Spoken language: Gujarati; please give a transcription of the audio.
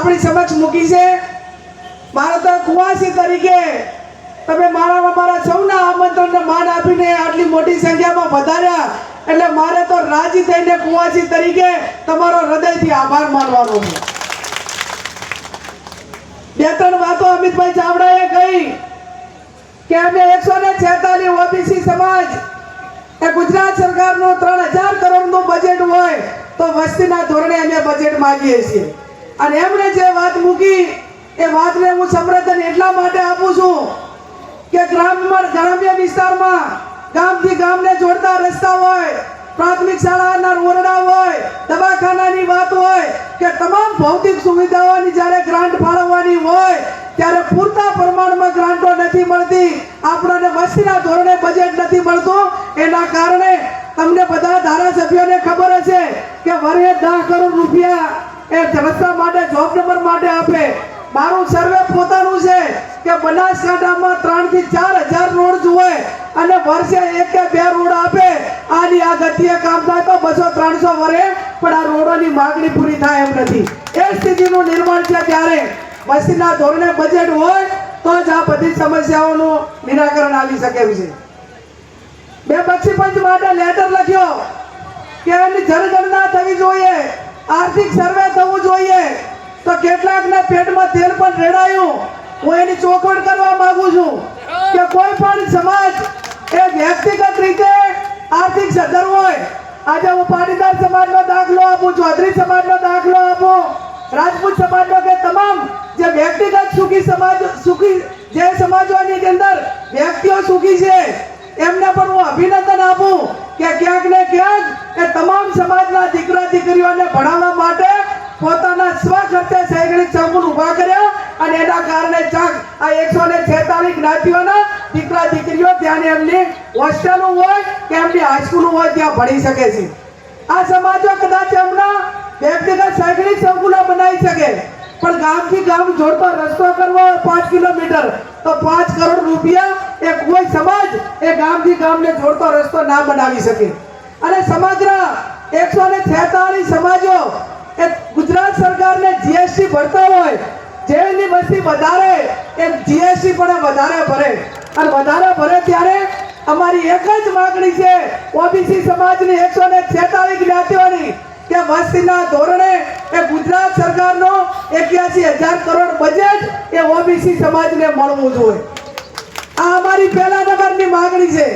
આપણી સમક્ષ મૂકી છે। મારે તો કુવાસી તરીકે તમે મારા સૌના આમંત્રણને માન આપીને આટલી મોટી સંખ્યામાં વધાર્યા એટલે મારે તો રાજી થઈને કુવાસી તરીકે તમારો હૃદયથી આભાર માનવાનો છે। બે ત્રણ વાતો અમિતભાઈ ચાવડાએ કહી કે અમે 146 ઓબીસી સમાજ એ ગુજરાત સરકારનું 3000 કરોડનું બજેટ હોય તો વસ્તીના ધોરણે અમે બજેટ માંગીએ છીએ। અને એમણે જે વાત મૂકી એ વાતને હું સમર્થન એટલા માટે આપું છું કે ગ્રામ્ય વિસ્તારમાં ગામથી ગામને જોડતા રસ્તા હોય, પ્રાથમિક શાળાના ઓરડા હોય, દવાખાનાની વાત હોય કે તમામ ભૌતિક સુવિધાઓની જ્યારે ગ્રાન્ટ ફાળવવાની હોય ત્યારે પૂરતા પ્રમાણમાં ગ્રાન્ટો નથી મળતી। આપણને વસ્તીના ધોરણે બજેટ નથી મળતું। એના કારણે તમને બધા ધારાસભ્યોને ખબર હશે કે વર્ષે 10 કરોડ રૂપિયા એ રસ્તા માટે જોબ નંબર માટે આપે। મારું સર્વે પોતાનું છે કે બનાસકાંઠામાં 3 થી 4000 રોડ હોય અને વર્ષે 1 કે 2 રોડ આપે। આની આ ગતિએ કામ થાય તો 200-300 વર્ષે પણ આ રોડોની માંગણી પૂરી થાય એમ નથી। એ સ્થિતિનું નિર્માણ છે ત્યારે વસ્તીના ધોરણે બજેટ હોય તો જ આ બધી સમસ્યાઓનું નિરાકરણ આવી શકે છે। મેં બક્ષીપંચ માટે લેટર લખ્યો કે એની જનગણના થવી જોઈએ, આર્થિક સર્વે થવું જોઈએ। તો કેટલાકના પેટમાં તેલ પણ રેડાયું। હું એની ચોખવટ કરવા માંગુ છું કે કોઈ પણ સમાજ એ વ્યક્તિગત રીતે આર્થિક સદ્ધર હોય। આજે હું પાટીદાર સમાજનો દાખલો આપું, ચૌધરી સમાજનો દાખલો આપું, રાજપૂત સમાજનો કે તમામ જે વ્યક્તિગત સુખી જે સમાજોની અંદર વ્યક્તિઓ સુખી છે એમને પણ હું અભિનંદન આપું કે ક્યાંક ને ક્યાંક એ તમામ સમાજના દીકરા દીકરીઓને ભણાવવા માટે પોતાના સ્વખર્ચે શૈક્ષણિક સંકુલ ઉભા કર્યા અને એના કારણે ચાક આ 146 જ્ઞાતિઓના દીકરા દીકરીઓ ત્યાં એમની હોસ્ટેલો હોય કે એમની હાઈસ્કૂલ હોય ત્યાં ભણી શકે છે। આ સમાજો કદાચ એમના વ્યક્તિગત શૈક્ષણિક સંકુલો બનાવી શકે પણ ગામથી ગામ જોડતો રસ્તો કરવો 5 કિલોમીટર તો 5 કરોડ રૂપિયા એ કોઈ સમાજ એ ગામથી ગામને જોડતો રસ્તો ના બનાવી શકે। અને સમગ્ર 146 સમાજો એ ગુજરાત સરકારને જીએસટી ભરતા હોય, જેની વસ્તી વધારે એ જીએસટી પણ વધારે ભરે અને વધારે ભરે ત્યારે અમારી એક જ માંગણી છે ઓબીસી સમાજની 146 જ્ઞાતિઓની કે વસ્તીના ધોરણે એ ગુજરાત સરકારનો 81,000 કરોડ બજેટ એ ઓબીસી સમાજને મળવું જોઈએ। આ અમારી પહેલા નંબરની માંગણી છે।